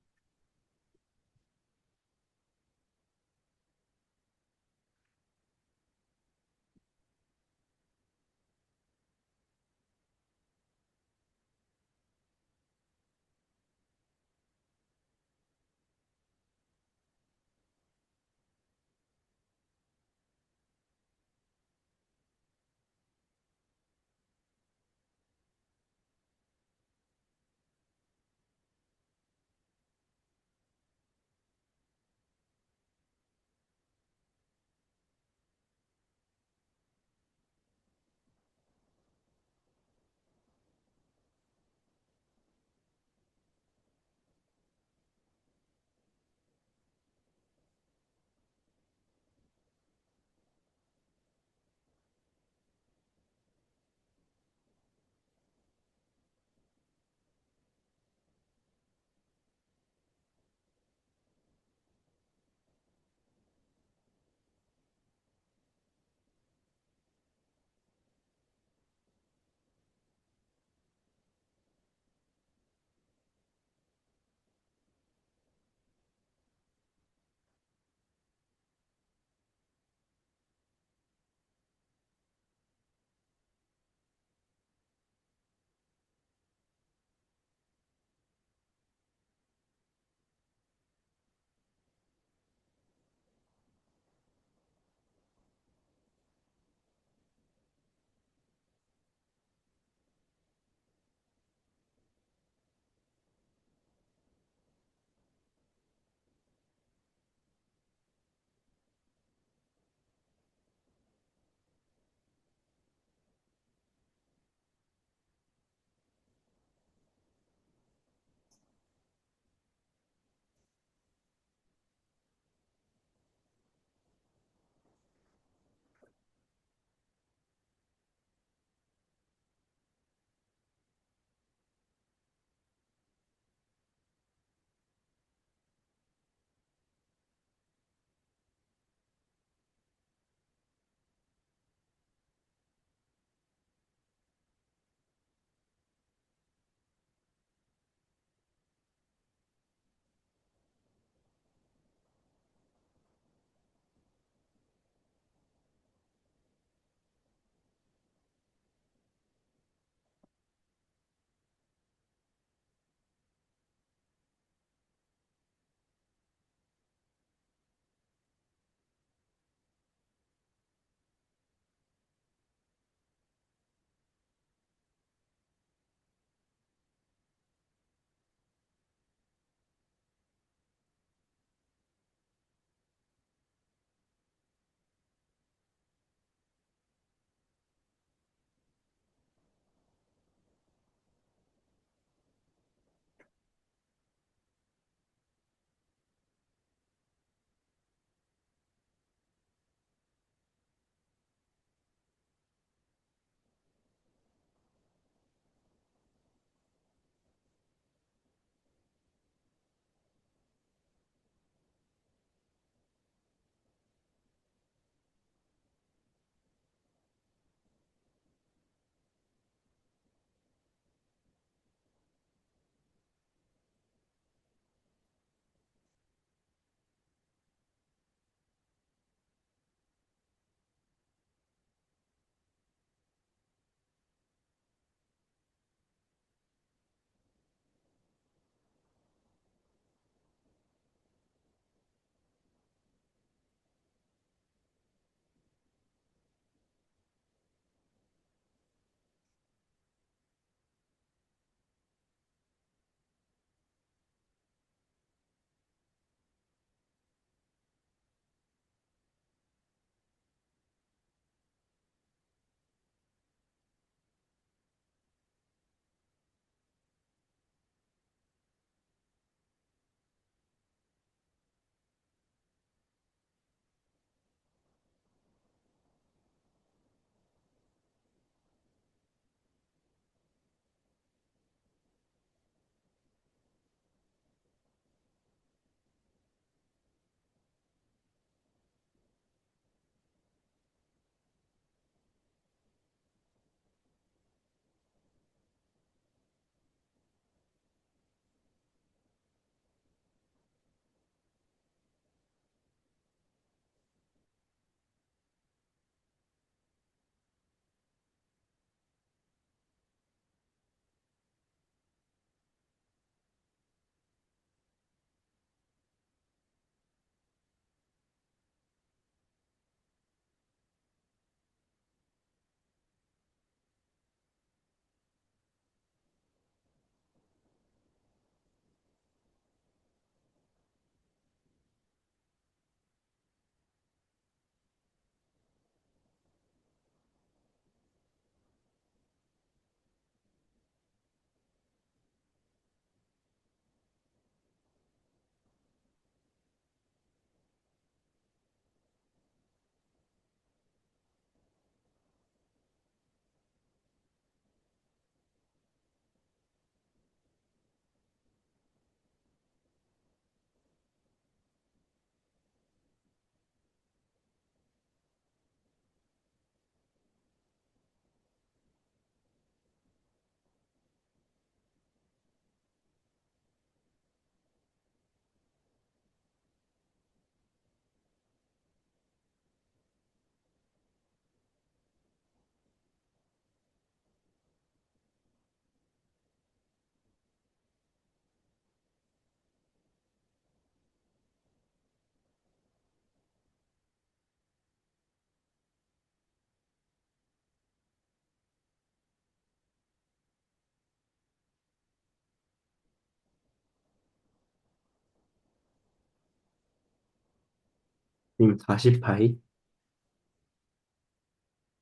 지금 40파이?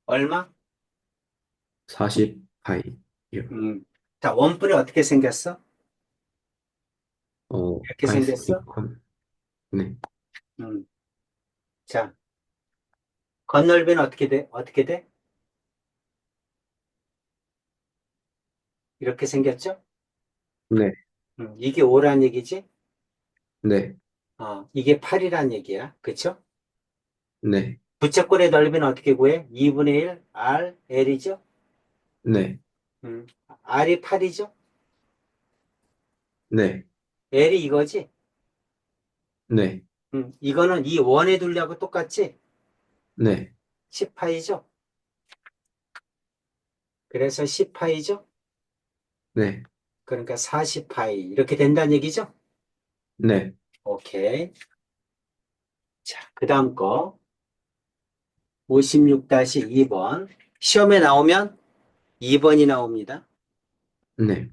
얼마? 40파이. 음. 자, 원뿔이 어떻게 생겼어? 이렇게 파이 생겼어? 스퀘어. 네. 음. 자, 건널비는 어떻게 돼? 어떻게 돼? 이렇게 생겼죠? 네. 이게 5란 얘기지? 네. 이게 8이란 얘기야. 그쵸? 네. 부채꼴의 넓이는 어떻게 구해? 2분의 1 R L이죠? 네. R이 8이죠? 네. L이 이거지? 네. 이거는 이 원의 둘리하고 똑같지? 네. 10파이죠? 그래서 10파이죠? 네. 그러니까 40파이. 이렇게 된다는 얘기죠? 네. 오케이. 자, 그 다음 거. 56-2번. 시험에 나오면 2번이 나옵니다. 네.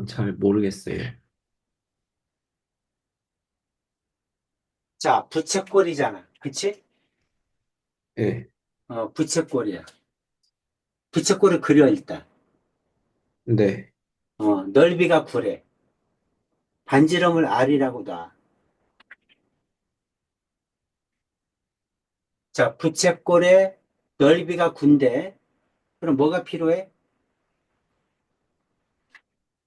잘 모르겠어요. 자, 부채꼴이잖아. 그치? 네, 부채꼴이야. 부채꼴을 그려, 일단. 네, 넓이가 9래. 반지름을 R이라고 놔. 자, 부채꼴의 넓이가 9인데, 그럼 뭐가 필요해?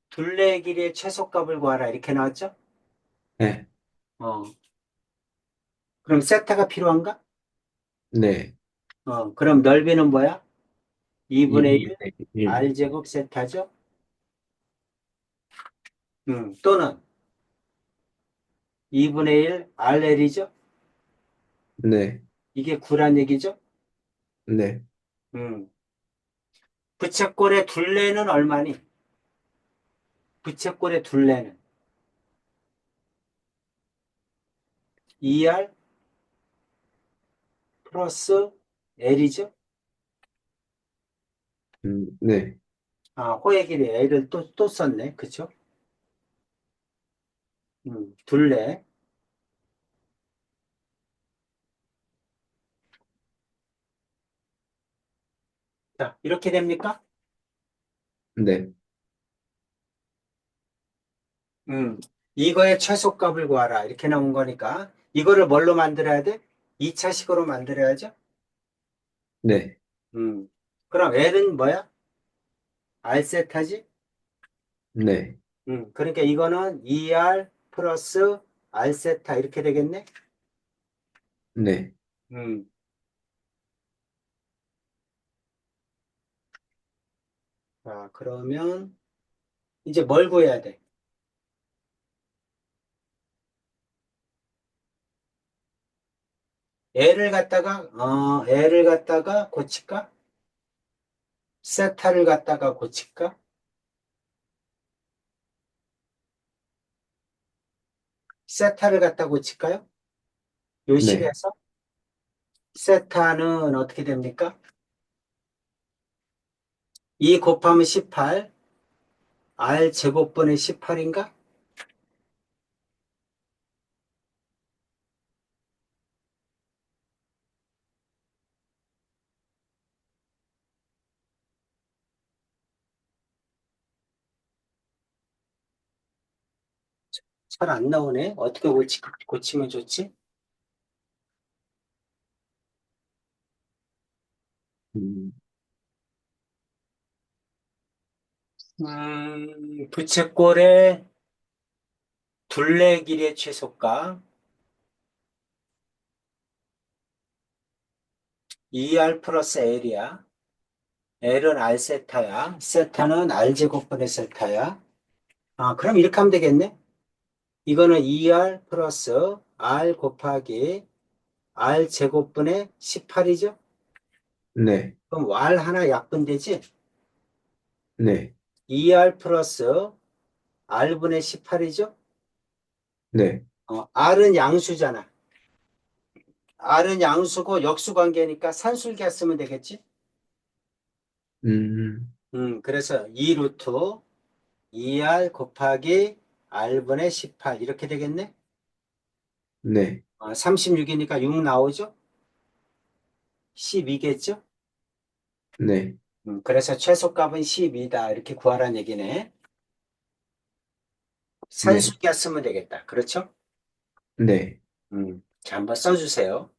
둘레의 길이의 최소값을 구하라. 이렇게 나왔죠? 네, 어, 그럼 세타가 필요한가? 네. 그럼 넓이는 뭐야? 2분의 1 2분의 1. R제곱 세타죠? 또는 2분의 1 RL이죠? 네, 이게 9란 얘기죠? 네. 음, 부채꼴의 둘레는 얼마니? 부채꼴의 둘레는 2R 플러스 L이죠? 네, 아, 호의 길이 L을 또 썼네. 그쵸? 둘레. 자, 이렇게 됩니까? 네, 음, 이거의 최소값을 구하라. 이렇게 나온 거니까. 이거를 뭘로 만들어야 돼? 2차식으로 만들어야죠? 네, 음, 그럼 L은 뭐야? R세타지? 네, 그러니까 이거는 2R 플러스 R세타 이렇게 되겠네? 네, 음, 자, 그러면 이제 뭘 구해야 돼? L을 갖다가 고칠까? 세타를 갖다가 고칠까? 세타를 갖다 고칠까요? 요 네. 식에서 세타는 어떻게 됩니까? 2 곱하면 18, R 제곱분의 18인가? 잘 안 나오네. 어떻게 고치면 좋지? 음, 부채꼴의 둘레 길이의 최소가 2R 플러스 L이야. L은 R 세타야. 세타는 R 제곱분의 세타야. 아, 그럼 이렇게 하면 되겠네. 이거는 2R 플러스 R 곱하기 R 제곱분의 18이죠? 네, 그럼 R 하나 약분되지? 네, 2R 플러스 R분의 18이죠? 네. R은 양수잖아. R은 양수고 역수 관계니까 산술기하 쓰면 되겠지? 음, 그래서 2 루트 2R 곱하기 R분의 18 이렇게 되겠네? 네, 36이니까 6 나오죠? 12겠죠? 네, 그래서 최소값은 12다. 이렇게 구하라는 얘기네. 네, 산수기하 쓰면 되겠다. 그렇죠? 네. 자, 한번 써주세요.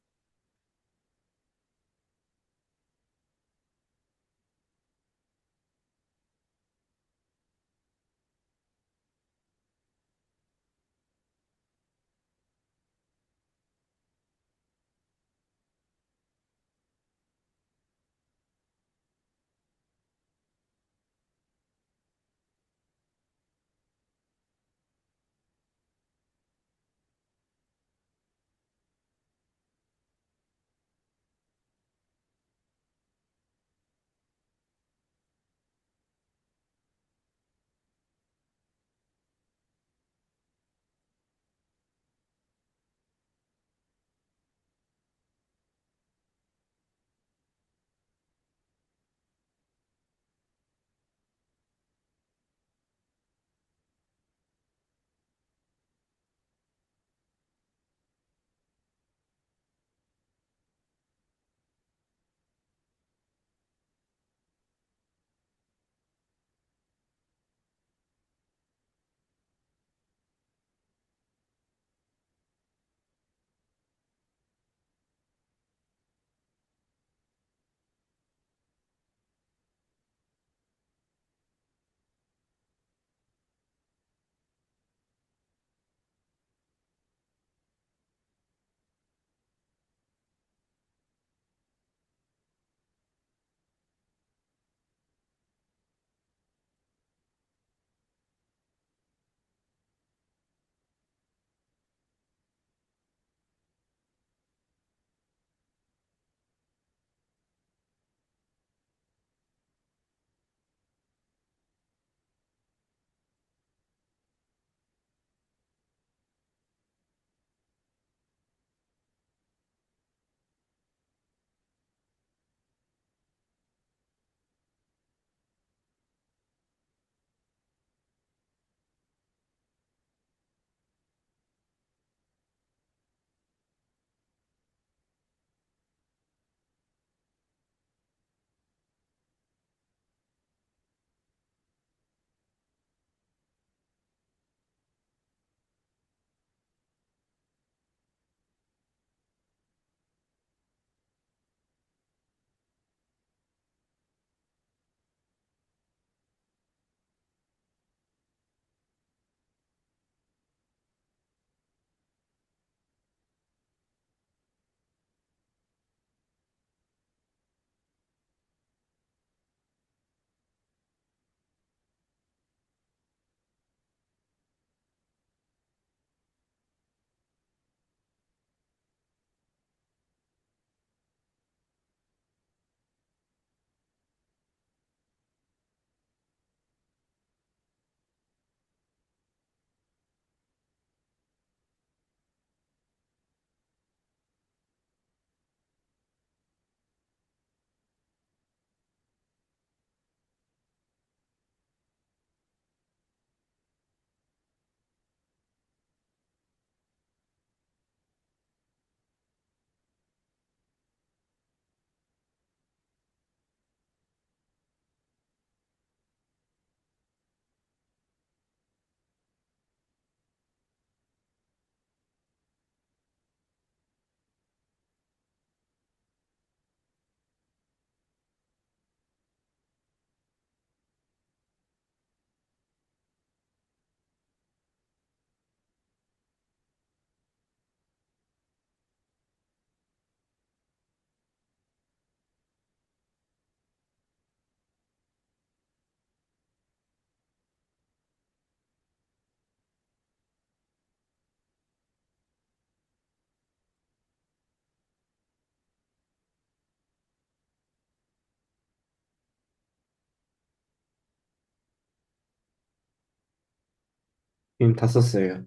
이미 다 썼어요.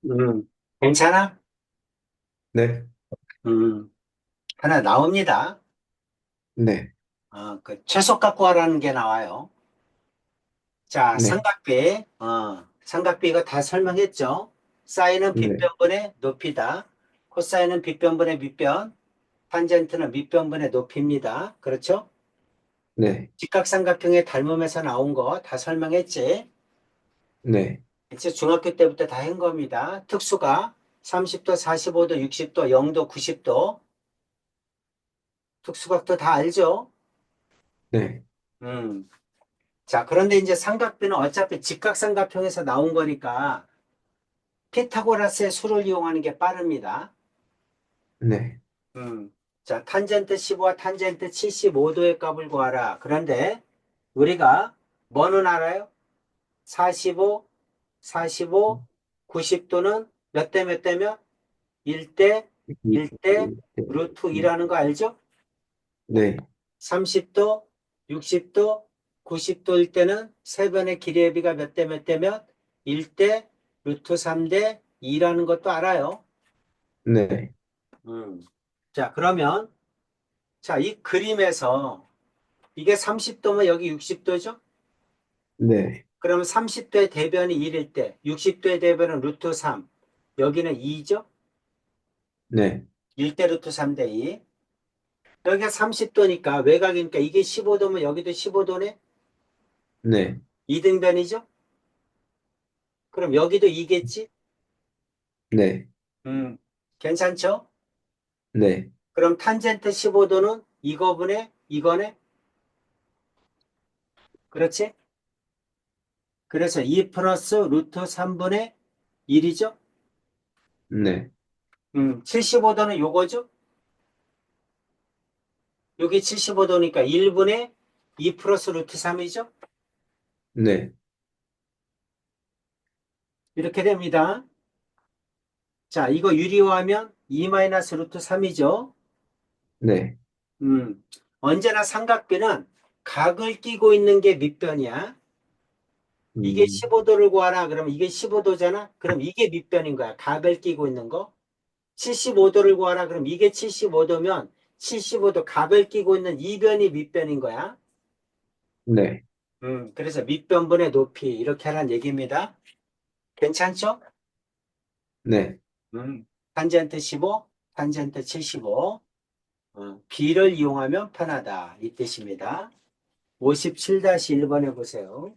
음, 괜찮아? 네, 음, 하나 나옵니다. 네, 그 최소값 구하라는 게 나와요. 자, 네, 삼각비 이거 다 설명했죠? 사인은 네, 빗변분의 높이다. 코사인은 빗변분의 밑변, 탄젠트는 밑변분의 높이입니다. 그렇죠? 네, 직각삼각형의 닮음에서 나온 거 다 설명했지? 네, 이제 중학교 때부터 다 한 겁니다. 특수가 30도, 45도, 60도, 0도, 90도. 특수각도 다 알죠? 네, 음. 자, 그런데 이제 삼각비는 어차피 직각삼각형에서 나온 거니까 피타고라스의 수를 이용하는 게 빠릅니다. 네, 자, 탄젠트 15와 탄젠트 75도의 값을 구하라. 그런데 우리가 뭐는 알아요? 45, 45, 90도는 몇 대 몇 대면 1대 1대 루트 2라는 거 알죠? 네, 30도, 60도, 90도일 때는 세 변의 길이의 비가 몇 대 몇 대면 1대 루트 3대 2라는 것도 알아요. 네, 음. 자, 그러면 자, 이 그림에서 이게 30도면 여기 60도죠? 네, 그러면 30도의 대변이 1일 때, 60도의 대변은 루트 3, 여기는 2죠? 네, 1대 루트 3대 2. 여기가 30도니까 외곽이니까 이게 15도면 여기도 15도네? 네, 2등변이죠? 그럼 여기도 2겠지? 네, 음, 괜찮죠? 네, 그럼 탄젠트 15도는 이거분의 이거네? 그렇지? 그래서 2 플러스 루트 3분의 1이죠? 네, 75도는 요거죠? 여기 75도니까 1분의 2 플러스 루트 3이죠? 네, 이렇게 됩니다. 자, 이거 유리화하면 2 마이너스 루트 3이죠? 네, 음, 언제나 삼각비는 각을 끼고 있는 게 밑변이야. 이게 음, 15도를 구하라. 그러면 이게 15도잖아? 그럼 이게 밑변인 거야. 각을 끼고 있는 거. 75도를 구하라. 그럼 이게 75도면 75도 각을 끼고 있는 이변이 밑변인 거야. 네, 그래서 밑변분의 높이 이렇게 하라는 얘기입니다. 괜찮죠? 네. 탄젠트 15, 탄젠트 75. B를 이용하면 편하다. 이 뜻입니다. 57-1번에 보세요.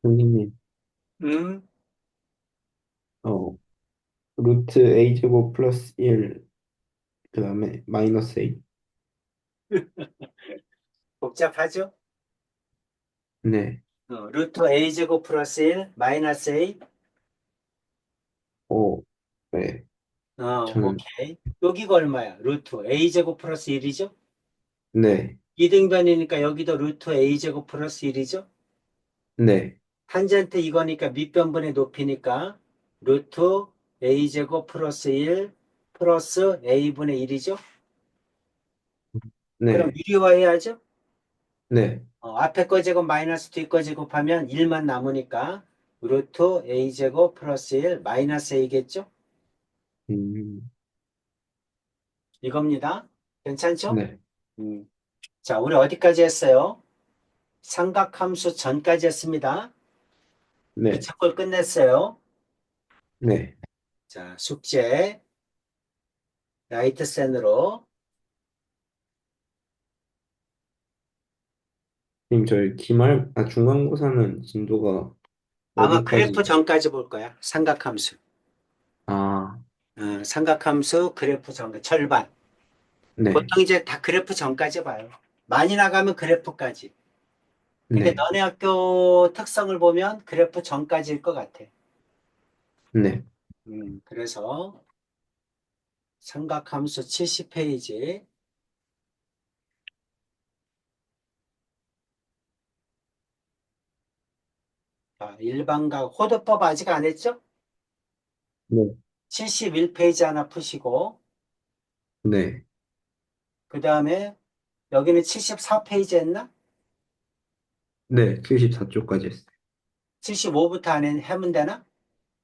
선생님, 음, 어, 루트 a 제곱 플러스 1, 그 다음에 마이너스 a. 복잡하죠? 네, 루트 a제곱 플러스 1 마이너스 a. 오, 네, 저는, 오케이. 여기가 얼마야? 루트 a제곱 플러스 1이죠? 네, 이등변이니까 여기도 루트 a제곱 플러스 1이죠? 네, 탄젠트 이거니까 밑변분의 높이니까 루트 a제곱 플러스 1 플러스 a분의 1이죠? 그럼 네, 유리화해야죠? 네, 앞에 거 제곱 마이너스 뒤 거 제곱하면 1만 남으니까 루트 a제곱 플러스 1 마이너스 a겠죠? 음, 이겁니다. 괜찮죠? 네, 음. 자, 우리 어디까지 했어요? 삼각함수 전까지 했습니다. 네, 기초 걸 끝냈어요. 네. 자, 숙제 라이트센으로. 선생님, 저희 중간고사는 진도가 아마 그래프 어디까지, 전까지 볼 거야. 삼각함수. 아, 삼각함수 그래프 전 절반. 네, 보통 이제 다 그래프 전까지 봐요. 많이 나가면 그래프까지. 근데 네, 너네 학교 특성을 보면 그래프 전까지일 것 같아. 네, 그래서 삼각함수 70페이지. 일반각 호도법 아직 안 했죠? 네, 71페이지 하나 푸시고 네, 그 다음에 여기는 74페이지 했나? 네, 74쪽까지 했어요. 75부터 안 하면 되나?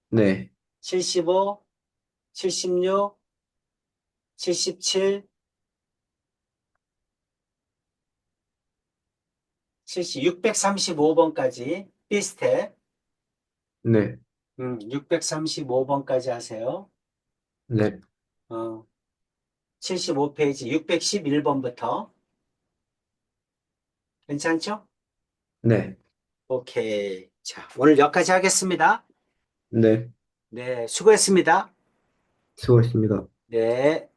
네, 75, 76, 77, 635번까지 비슷해. 네, 635번까지 하세요. 네, 75페이지 611번부터. 괜찮죠? 네, 오케이. 자, 오늘 여기까지 하겠습니다. 네, 네, 수고했습니다. 수고하셨습니다. 네.